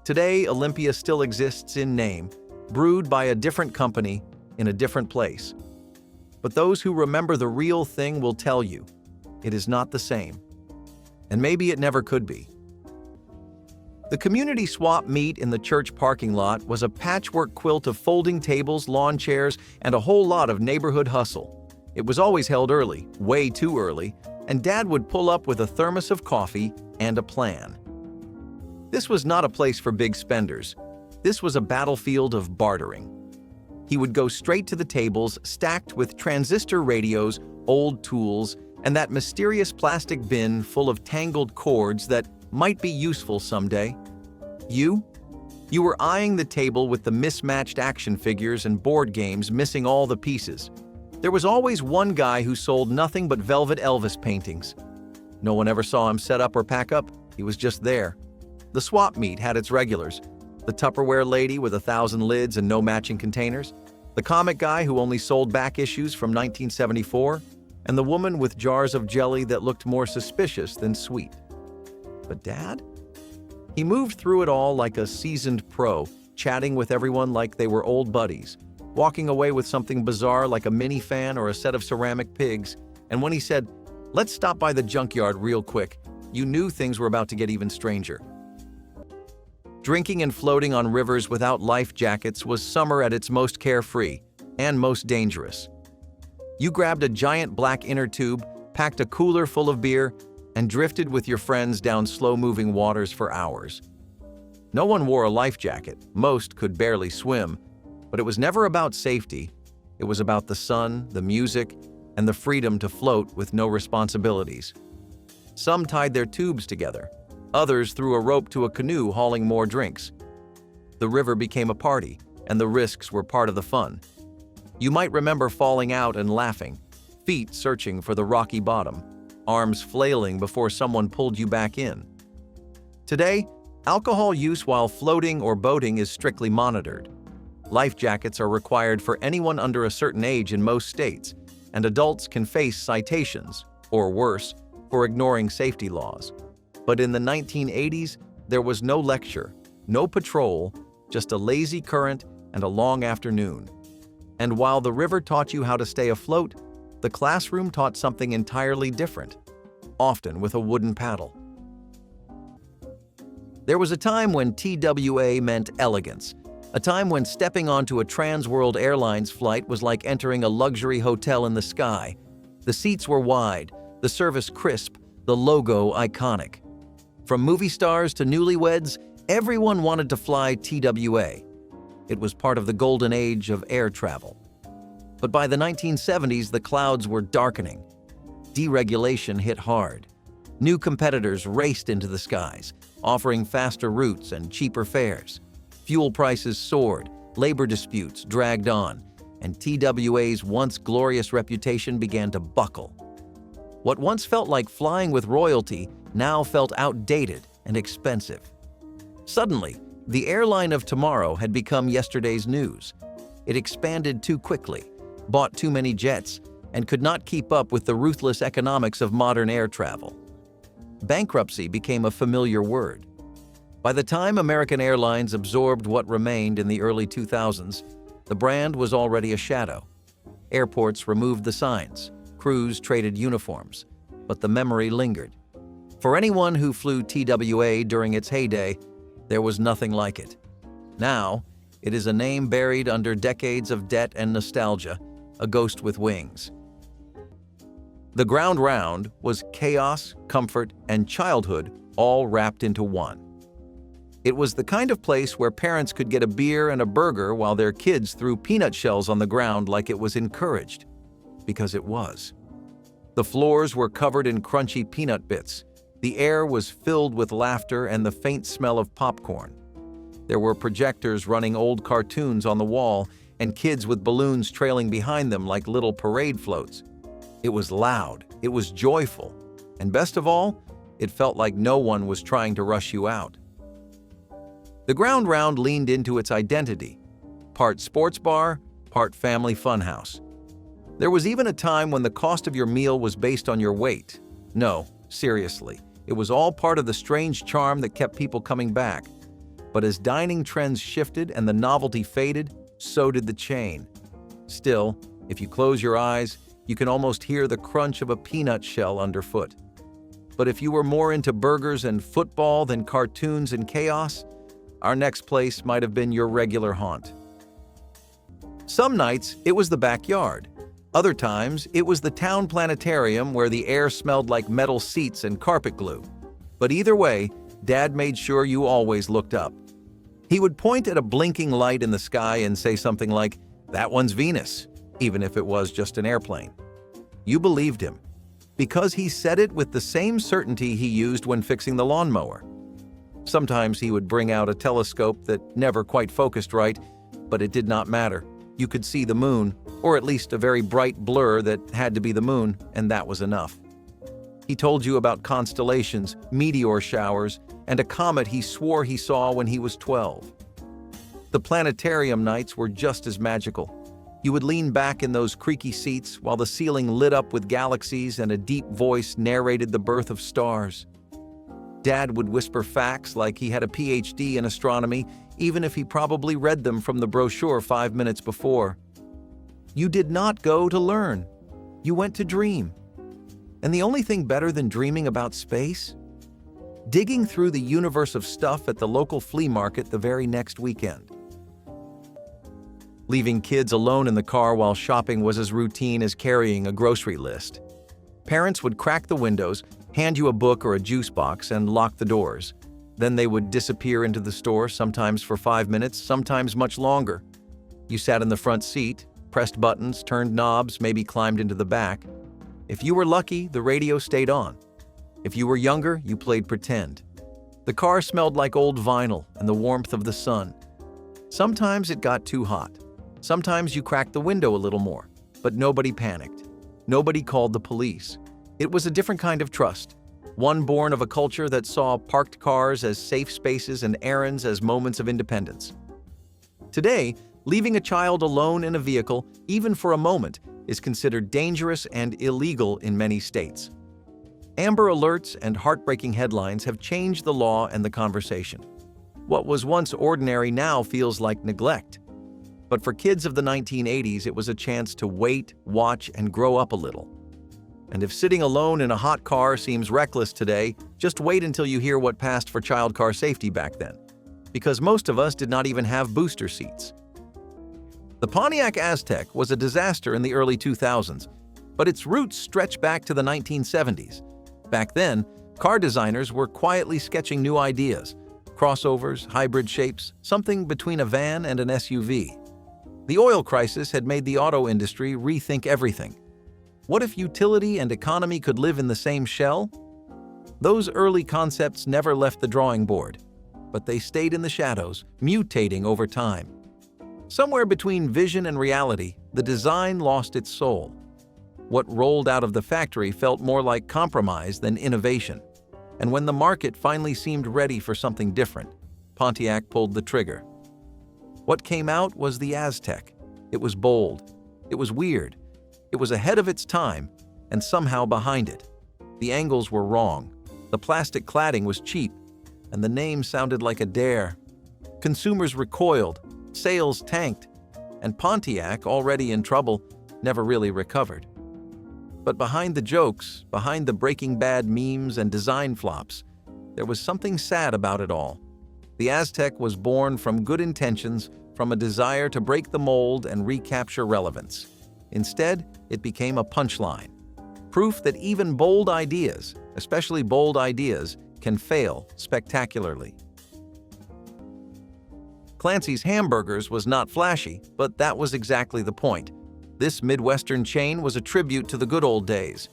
Today, Olympia still exists in name, brewed by a different company in a different place. But those who remember the real thing will tell you, it is not the same. And maybe it never could be. The community swap meet in the church parking lot was a patchwork quilt of folding tables, lawn chairs, and a whole lot of neighborhood hustle. It was always held early, way too early, and Dad would pull up with a thermos of coffee and a plan. This was not a place for big spenders. This was a battlefield of bartering. He would go straight to the tables stacked with transistor radios, old tools, and that mysterious plastic bin full of tangled cords that might be useful someday. You were eyeing the table with the mismatched action figures and board games missing all the pieces. There was always one guy who sold nothing but velvet Elvis paintings. No one ever saw him set up or pack up. He was just there. The swap meet had its regulars. The Tupperware lady with 1,000 lids and no matching containers. The comic guy who only sold back issues from 1974. And the woman with jars of jelly that looked more suspicious than sweet. But Dad? He moved through it all like a seasoned pro, chatting with everyone like they were old buddies, walking away with something bizarre like a mini fan or a set of ceramic pigs, and when he said, "Let's stop by the junkyard real quick," you knew things were about to get even stranger. Drinking and floating on rivers without life jackets was summer at its most carefree and most dangerous. You grabbed a giant black inner tube, packed a cooler full of beer, and drifted with your friends down slow-moving waters for hours. No one wore a life jacket, most could barely swim, but it was never about safety. It was about the sun, the music, and the freedom to float with no responsibilities. Some tied their tubes together. Others threw a rope to a canoe hauling more drinks. The river became a party, and the risks were part of the fun. You might remember falling out and laughing, feet searching for the rocky bottom, arms flailing before someone pulled you back in. Today, alcohol use while floating or boating is strictly monitored. Life jackets are required for anyone under a certain age in most states, and adults can face citations, or worse, for ignoring safety laws. But in the 1980s, there was no lecture, no patrol, just a lazy current and a long afternoon. And while the river taught you how to stay afloat, the classroom taught something entirely different, often with a wooden paddle. There was a time when TWA meant elegance, a time when stepping onto a Trans-World Airlines flight was like entering a luxury hotel in the sky. The seats were wide, the service crisp, the logo iconic. From movie stars to newlyweds, everyone wanted to fly TWA. It was part of the golden age of air travel. But by the 1970s, the clouds were darkening. Deregulation hit hard. New competitors raced into the skies, offering faster routes and cheaper fares. Fuel prices soared, labor disputes dragged on, and TWA's once glorious reputation began to buckle. What once felt like flying with royalty now felt outdated and expensive. Suddenly, the airline of tomorrow had become yesterday's news. It expanded too quickly, bought too many jets, and could not keep up with the ruthless economics of modern air travel. Bankruptcy became a familiar word. By the time American Airlines absorbed what remained in the early 2000s, the brand was already a shadow. Airports removed the signs, crews traded uniforms, but the memory lingered. For anyone who flew TWA during its heyday, there was nothing like it. Now, it is a name buried under decades of debt and nostalgia, a ghost with wings. The ground round was chaos, comfort, and childhood all wrapped into one. It was the kind of place where parents could get a beer and a burger while their kids threw peanut shells on the ground like it was encouraged, because it was. The floors were covered in crunchy peanut bits. The air was filled with laughter and the faint smell of popcorn. There were projectors running old cartoons on the wall and kids with balloons trailing behind them like little parade floats. It was loud, it was joyful, and best of all, It felt like no one was trying to rush you out. The Ground Round leaned into its identity, part sports bar, part family funhouse. There was even a time when the cost of your meal was based on your weight. No, seriously, it was all part of the strange charm that kept people coming back. But as dining trends shifted and the novelty faded, so did the chain. Still, if you close your eyes, you can almost hear the crunch of a peanut shell underfoot. But if you were more into burgers and football than cartoons and chaos, our next place might have been your regular haunt. Some nights, it was the backyard. Other times, it was the town planetarium where the air smelled like metal seats and carpet glue. But either way, Dad made sure you always looked up. He would point at a blinking light in the sky and say something like, "That one's Venus," even if it was just an airplane. You believed him, because he said it with the same certainty he used when fixing the lawnmower. Sometimes he would bring out a telescope that never quite focused right, but it did not matter. You could see the moon, or at least a very bright blur that had to be the moon, and that was enough. He told you about constellations, meteor showers, and a comet he swore he saw when he was 12. The planetarium nights were just as magical. You would lean back in those creaky seats while the ceiling lit up with galaxies and a deep voice narrated the birth of stars. Dad would whisper facts like he had a PhD in astronomy, even if he probably read them from the brochure 5 minutes before. You did not go to learn. You went to dream. And the only thing better than dreaming about space? Digging through the universe of stuff at the local flea market the very next weekend. Leaving kids alone in the car while shopping was as routine as carrying a grocery list. Parents would crack the windows, hand you a book or a juice box, and lock the doors. Then they would disappear into the store, sometimes for 5 minutes, sometimes much longer. You sat in the front seat, pressed buttons, turned knobs, maybe climbed into the back. If you were lucky, the radio stayed on. If you were younger, you played pretend. The car smelled like old vinyl and the warmth of the sun. Sometimes it got too hot. Sometimes you cracked the window a little more, but nobody panicked. Nobody called the police. It was a different kind of trust, one born of a culture that saw parked cars as safe spaces and errands as moments of independence. Today, leaving a child alone in a vehicle, even for a moment, is considered dangerous and illegal in many states. Amber Alerts and heartbreaking headlines have changed the law and the conversation. What was once ordinary now feels like neglect. But for kids of the 1980s, it was a chance to wait, watch, and grow up a little. And if sitting alone in a hot car seems reckless today, just wait until you hear what passed for child car safety back then. Because most of us did not even have booster seats. The Pontiac Aztek was a disaster in the early 2000s, but its roots stretch back to the 1970s. Back then, car designers were quietly sketching new ideas, crossovers, hybrid shapes, something between a van and an SUV. The oil crisis had made the auto industry rethink everything. What if utility and economy could live in the same shell? Those early concepts never left the drawing board, but they stayed in the shadows, mutating over time. Somewhere between vision and reality, the design lost its soul. What rolled out of the factory felt more like compromise than innovation. And when the market finally seemed ready for something different, Pontiac pulled the trigger. What came out was the Aztek. It was bold. It was weird. It was ahead of its time, and somehow behind it. The angles were wrong. The plastic cladding was cheap, and the name sounded like a dare. Consumers recoiled, sales tanked, and Pontiac, already in trouble, never really recovered. But behind the jokes, behind the Breaking Bad memes and design flops, there was something sad about it all. The Aztek was born from good intentions, from a desire to break the mold and recapture relevance. Instead, it became a punchline. Proof that even bold ideas, especially bold ideas, can fail spectacularly. Clancy's Hamburgers was not flashy, but that was exactly the point. This Midwestern chain was a tribute to the good old days.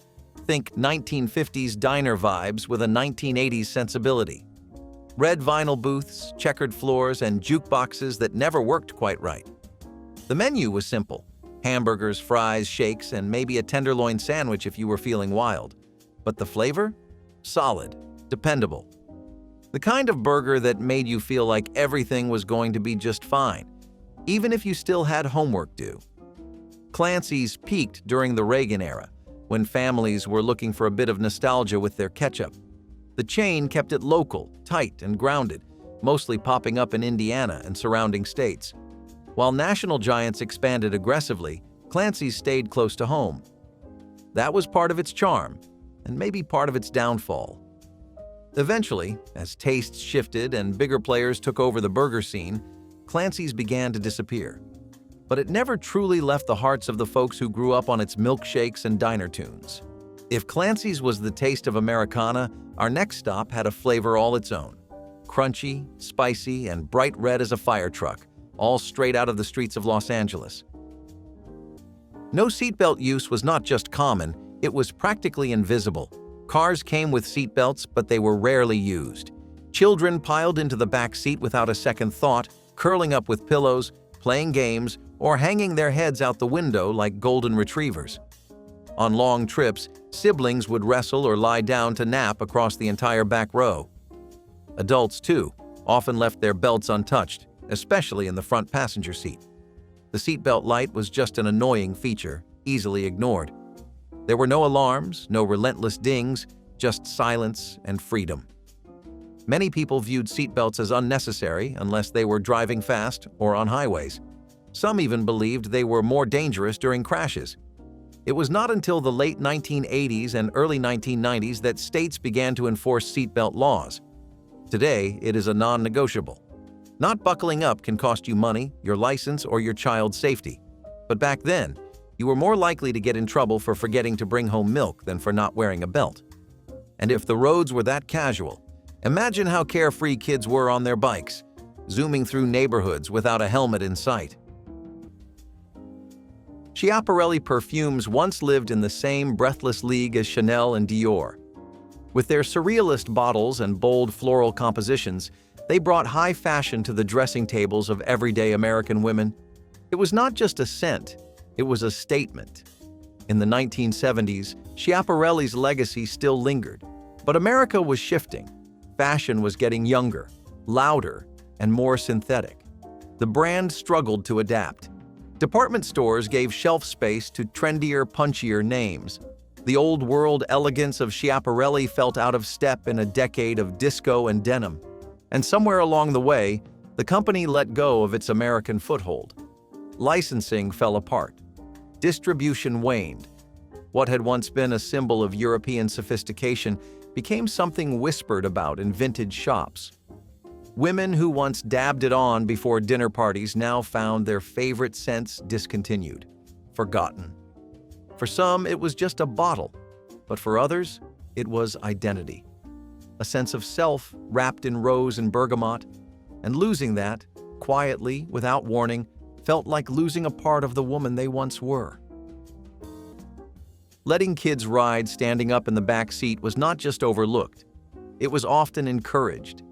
Think 1950s diner vibes with a 1980s sensibility. Red vinyl booths, checkered floors, and jukeboxes that never worked quite right. The menu was simple: hamburgers, fries, shakes, and maybe a tenderloin sandwich if you were feeling wild. But the flavor? Solid. dependable. The kind of burger that made you feel like everything was going to be just fine, even if you still had homework due. Clancy's peaked during the Reagan era, when families were looking for a bit of nostalgia with their ketchup. The chain kept it local, tight, and grounded, mostly popping up in Indiana and surrounding states. While national giants expanded aggressively, Clancy's stayed close to home. That was part of its charm, and maybe part of its downfall. Eventually, as tastes shifted and bigger players took over the burger scene, Clancy's began to disappear. But it never truly left the hearts of the folks who grew up on its milkshakes and diner tunes. If Clancy's was the taste of Americana, our next stop had a flavor all its own. Crunchy, spicy, and bright red as a fire truck, all straight out of the streets of Los Angeles. No seatbelt use was not just common, it was practically invisible. Cars came with seatbelts, but they were rarely used. Children piled into the back seat without a second thought, curling up with pillows, playing games, or hanging their heads out the window like golden retrievers. On long trips, siblings would wrestle or lie down to nap across the entire back row. Adults, too, often left their belts untouched, especially in the front passenger seat. The seatbelt light was just an annoying feature, easily ignored. There were no alarms, no relentless dings, just silence and freedom. Many people viewed seatbelts as unnecessary unless they were driving fast or on highways. Some even believed they were more dangerous during crashes. It was not until the late 1980s and early 1990s that states began to enforce seatbelt laws. Today, it is a non-negotiable. Not buckling up can cost you money, your license, or your child's safety. But back then, you were more likely to get in trouble for forgetting to bring home milk than for not wearing a belt. And if the roads were that casual, imagine how carefree kids were on their bikes, zooming through neighborhoods without a helmet in sight. Schiaparelli perfumes once lived in the same breathless league as Chanel and Dior. With their surrealist bottles and bold floral compositions, they brought high fashion to the dressing tables of everyday American women. It was not just a scent, it was a statement. In the 1970s, Schiaparelli's legacy still lingered, but America was shifting. Fashion was getting younger, louder, and more synthetic. The brand struggled to adapt. Department stores gave shelf space to trendier, punchier names. The old-world elegance of Schiaparelli felt out of step in a decade of disco and denim. And somewhere along the way, the company let go of its American foothold. Licensing fell apart. Distribution waned. What had once been a symbol of European sophistication became something whispered about in vintage shops. Women who once dabbed it on before dinner parties now found their favorite scents discontinued, forgotten. For some, it was just a bottle, but for others, it was identity. A sense of self wrapped in rose and bergamot, and losing that, quietly, without warning, felt like losing a part of the woman they once were. Letting kids ride standing up in the back seat was not just overlooked, it was often encouraged.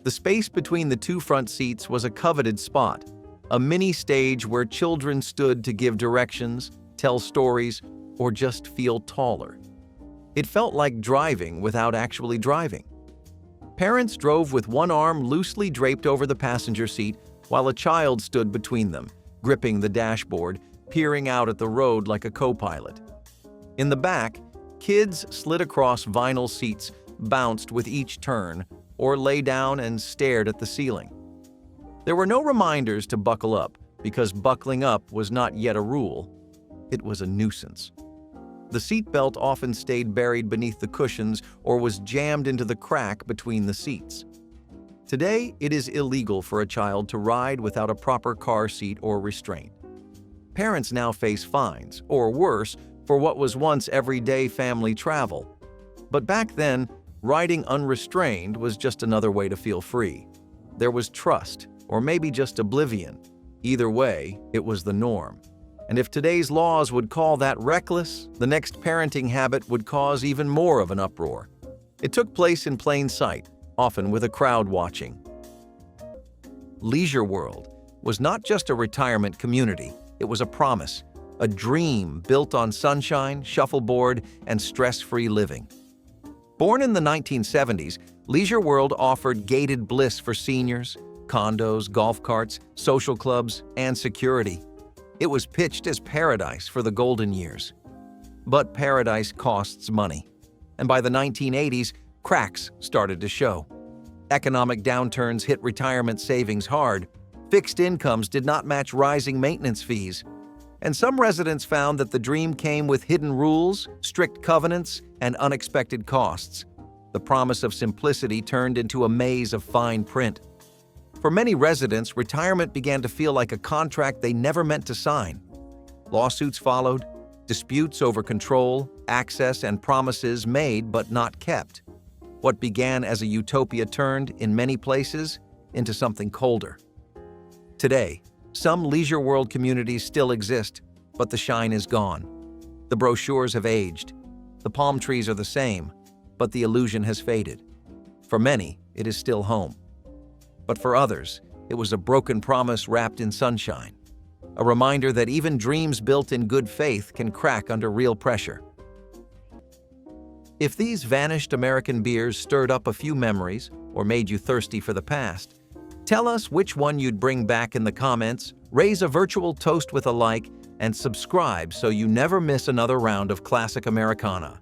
The space between the two front seats was a coveted spot, a mini stage where children stood to give directions, tell stories, or just feel taller. It felt like driving without actually driving. Parents drove with one arm loosely draped over the passenger seat while a child stood between them, gripping the dashboard, peering out at the road like a co-pilot. In the back, kids slid across vinyl seats, bounced with each turn, or lay down and stared at the ceiling. There were no reminders to buckle up, because buckling up was not yet a rule. It was a nuisance. The seatbelt often stayed buried beneath the cushions or was jammed into the crack between the seats. Today, it is illegal for a child to ride without a proper car seat or restraint. Parents now face fines, or worse, for what was once everyday family travel. But back then, riding unrestrained was just another way to feel free. There was trust, or maybe just oblivion. Either way, it was the norm. And if today's laws would call that reckless, the next parenting habit would cause even more of an uproar. It took place in plain sight, often with a crowd watching. Leisure World was not just a retirement community, it was a promise, a dream built on sunshine, shuffleboard, and stress-free living. Born in the 1970s, Leisure World offered gated bliss for seniors, condos, golf carts, social clubs, and security. It was pitched as paradise for the golden years. But paradise costs money. And by the 1980s, cracks started to show. Economic downturns hit retirement savings hard. Fixed incomes did not match rising maintenance fees. And some residents found that the dream came with hidden rules, strict covenants, and unexpected costs. The promise of simplicity turned into a maze of fine print. For many residents, retirement began to feel like a contract they never meant to sign. Lawsuits followed, disputes over control, access, and promises made but not kept. What began as a utopia turned, in many places, into something colder. Today, some Leisure World communities still exist, but the shine is gone. The brochures have aged. The palm trees are the same, but the illusion has faded. For many, it is still home. But for others, it was a broken promise wrapped in sunshine. A reminder that even dreams built in good faith can crack under real pressure. If these vanished American beers stirred up a few memories or made you thirsty for the past, tell us which one you'd bring back in the comments, raise a virtual toast with a like, and subscribe so you never miss another round of classic Americana.